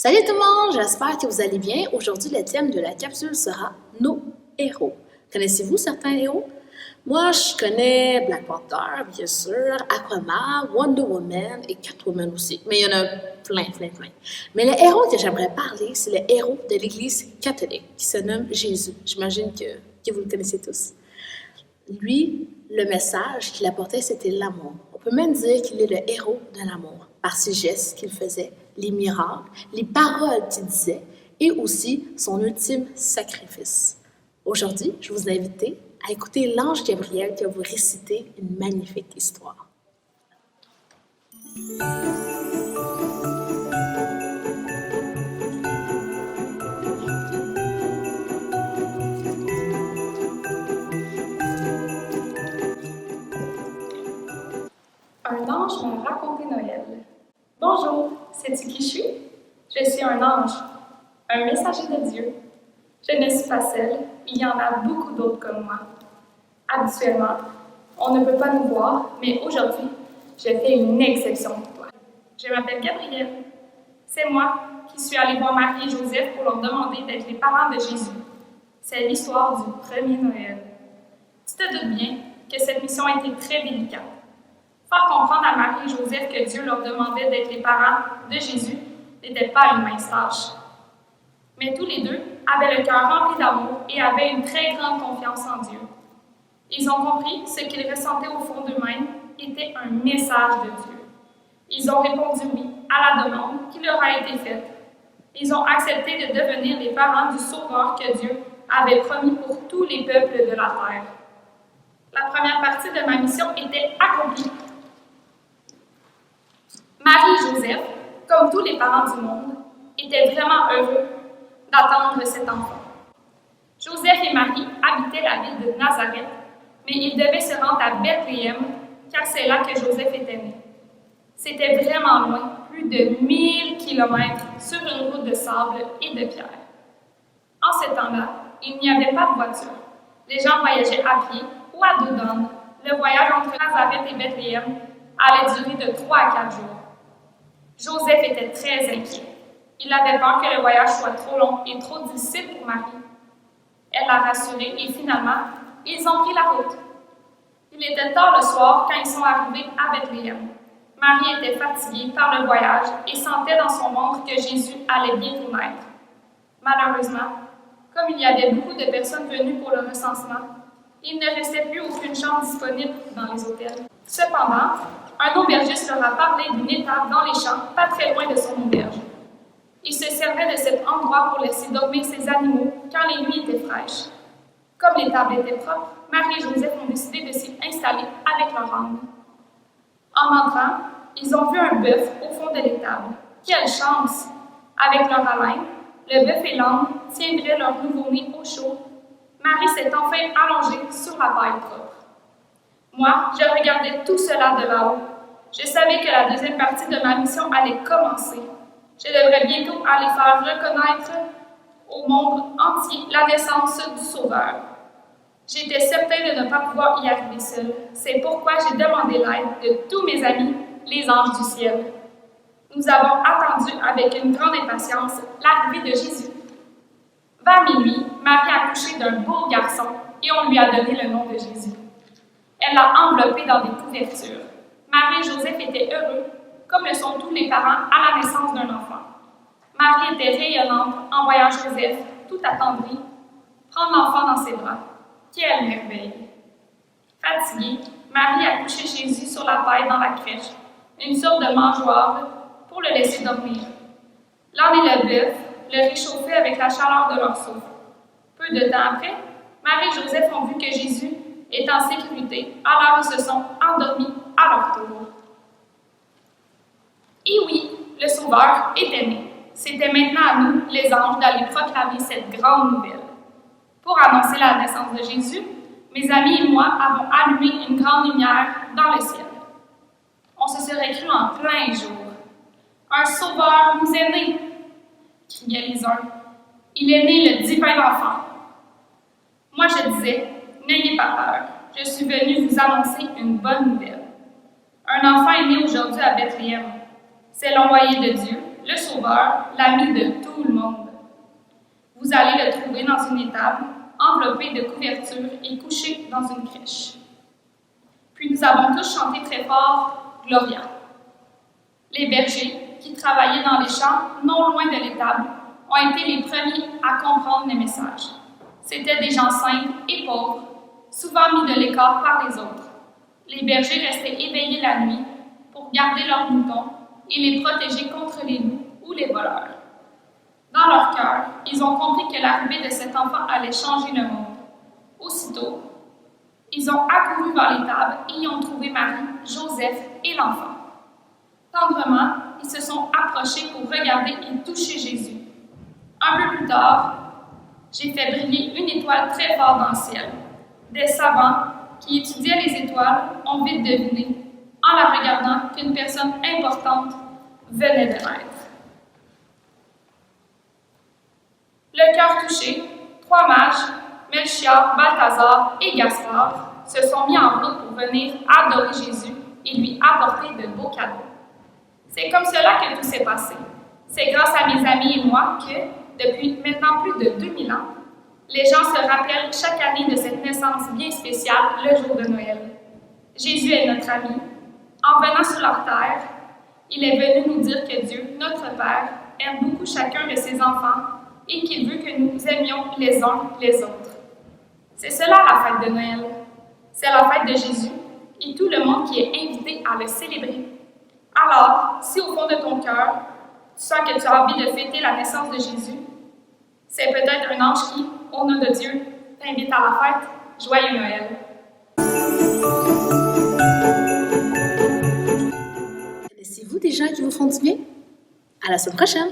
Salut tout le monde, j'espère que vous allez bien. Aujourd'hui, le thème de la capsule sera nos héros. Connaissez-vous certains héros? Moi, je connais Black Panther, bien sûr, Aquaman, Wonder Woman et Catwoman aussi. Mais il y en a plein. Mais le héros que j'aimerais parler, c'est le héros de l'Église catholique qui se nomme Jésus. J'imagine que vous le connaissez tous. Lui, le message qu'il apportait, c'était l'amour. On peut même dire qu'il est le héros de l'amour, par ses gestes qu'il faisait, les miracles, les paroles qu'il disait et aussi son ultime sacrifice. Aujourd'hui, je vous invite à écouter l'ange Gabriel qui va vous réciter une magnifique histoire. Un ange m'a raconté Noël. Bonjour, sais-tu qui je suis? Je suis un ange, un messager de Dieu. Je ne suis pas seule, il y en a beaucoup d'autres comme moi. Habituellement, on ne peut pas nous voir, mais aujourd'hui, je fais une exception pour toi. Je m'appelle Gabrielle. C'est moi qui suis allée voir Marie et Joseph pour leur demander d'être les parents de Jésus. C'est l'histoire du premier Noël. Tu te doutes bien que cette mission a été très délicate. Faire comprendre à Marie et Joseph que Dieu leur demandait d'être les parents de Jésus n'était pas une mince tâche. Mais tous les deux avaient le cœur rempli d'amour et avaient une très grande confiance en Dieu. Ils ont compris ce qu'ils ressentaient au fond d'eux-mêmes était un message de Dieu. Ils ont répondu oui à la demande qui leur a été faite. Ils ont accepté de devenir les parents du Sauveur que Dieu avait promis pour tous les peuples de la terre. La première partie de ma mission était accomplie. Marie et Joseph, comme tous les parents du monde, étaient vraiment heureux d'attendre cet enfant. Joseph et Marie habitaient la ville de Nazareth, mais ils devaient se rendre à Bethléem, car c'est là que Joseph était né. C'était vraiment loin, plus de 1000 kilomètres sur une route de sable et de pierre. En ce temps-là, il n'y avait pas de voiture. Les gens voyageaient à pied ou à dos d'âne. Le voyage entre Nazareth et Bethléem allait durer de 3 à 4 jours. Joseph était très inquiet. Il avait peur que le voyage soit trop long et trop difficile pour Marie. Elle l'a rassuré et finalement, ils ont pris la route. Il était tard le soir quand ils sont arrivés à Bethléem. Marie était fatiguée par le voyage et sentait dans son ventre que Jésus allait bientôt naître. Malheureusement, comme il y avait beaucoup de personnes venues pour le recensement, il ne restait plus aucune chambre disponible dans les hôtels. Cependant, un aubergiste leur a parlé d'une étable dans les champs, pas très loin de son auberge. Il se servait de cet endroit pour laisser dormir ses animaux quand les nuits étaient fraîches. Comme l'étable était propre, Marie et Joseph ont décidé de s'y installer avec leur âne. En entrant, ils ont vu un bœuf au fond de l'étable. Quelle chance! Avec leur haleine, le bœuf et l'âne tiendraient leur nouveau-né au chaud. Marie s'est enfin allongée sur la paille propre. Moi, je regardais tout cela de là-haut. Je savais que la deuxième partie de ma mission allait commencer. Je devrais bientôt aller faire reconnaître au monde entier la naissance du Sauveur. J'étais certaine de ne pas pouvoir y arriver seule. C'est pourquoi j'ai demandé l'aide de tous mes amis, les anges du ciel. Nous avons attendu avec une grande impatience l'arrivée de Jésus. Vers minuit, Marie a accouché d'un beau garçon et on lui a donné le nom de Jésus. Elle l'a enveloppé dans des couvertures. Marie et Joseph étaient heureux, comme le sont tous les parents à la naissance d'un enfant. Marie était rayonnante en voyant Joseph, tout attendri, prendre l'enfant dans ses bras. Quelle merveille! Fatiguée, Marie a couché Jésus sur la paille dans la crèche, une sorte de mangeoire pour le laisser dormir. L'âne et le bœuf le réchauffaient avec la chaleur de leur souffle. Peu de temps après, Marie et Joseph ont vu que Jésus est en sécurité, alors ils se sont endormis à leur tour. Et oui, le Sauveur était né. C'était maintenant à nous, les anges, d'aller proclamer cette grande nouvelle. Pour annoncer la naissance de Jésus, mes amis et moi avons allumé une grande lumière dans le ciel. On se serait cru en plein jour. Un Sauveur nous est né, criaient les uns. Il est né le divin enfant. Moi je disais, n'ayez pas peur, je suis venue vous annoncer une bonne nouvelle. Un enfant est né aujourd'hui à Bethléem. C'est l'envoyé de Dieu, le Sauveur, l'ami de tout le monde. Vous allez le trouver dans une étable, enveloppé de couvertures et couché dans une crèche. Puis nous avons tous chanté très fort « Gloria ». Les bergers, qui travaillaient dans les champs non loin de l'étable, ont été les premiers à comprendre le message. C'étaient des gens simples et pauvres, souvent mis de l'écart par les autres. Les bergers restaient éveillés la nuit pour garder leurs moutons et les protéger contre les loups ou les voleurs. Dans leur cœur, ils ont compris que l'arrivée de cet enfant allait changer le monde. Aussitôt, ils ont accouru vers l'étable et y ont trouvé Marie, Joseph et l'enfant. Tendrement, ils se sont approchés pour regarder et toucher Jésus. Un peu plus tard, j'ai fait briller une étoile très forte dans le ciel. Des savants qui étudiaient les étoiles ont vite deviné, en la regardant, qu'une personne importante venait de naître. Le cœur touché, 3 mages, Melchior, Balthazar et Gaspard, se sont mis en route pour venir adorer Jésus et lui apporter de beaux cadeaux. C'est comme cela que tout s'est passé. C'est grâce à mes amis et moi que, depuis maintenant plus de 2000 ans, les gens se rappellent chaque année de cette naissance bien spéciale, le jour de Noël. Jésus est notre ami. En venant sur leur terre, il est venu nous dire que Dieu, notre Père, aime beaucoup chacun de ses enfants et qu'il veut que nous aimions les uns les autres. C'est cela la fête de Noël. C'est la fête de Jésus et tout le monde qui est invité à le célébrer. Alors, si au fond de ton cœur, tu sens que tu as envie de fêter la naissance de Jésus, c'est peut-être un ange qui, au nom de Dieu, t'invite à la fête. Joyeux Noël! Connaissez-vous des gens qui vous font du bien? À la semaine prochaine!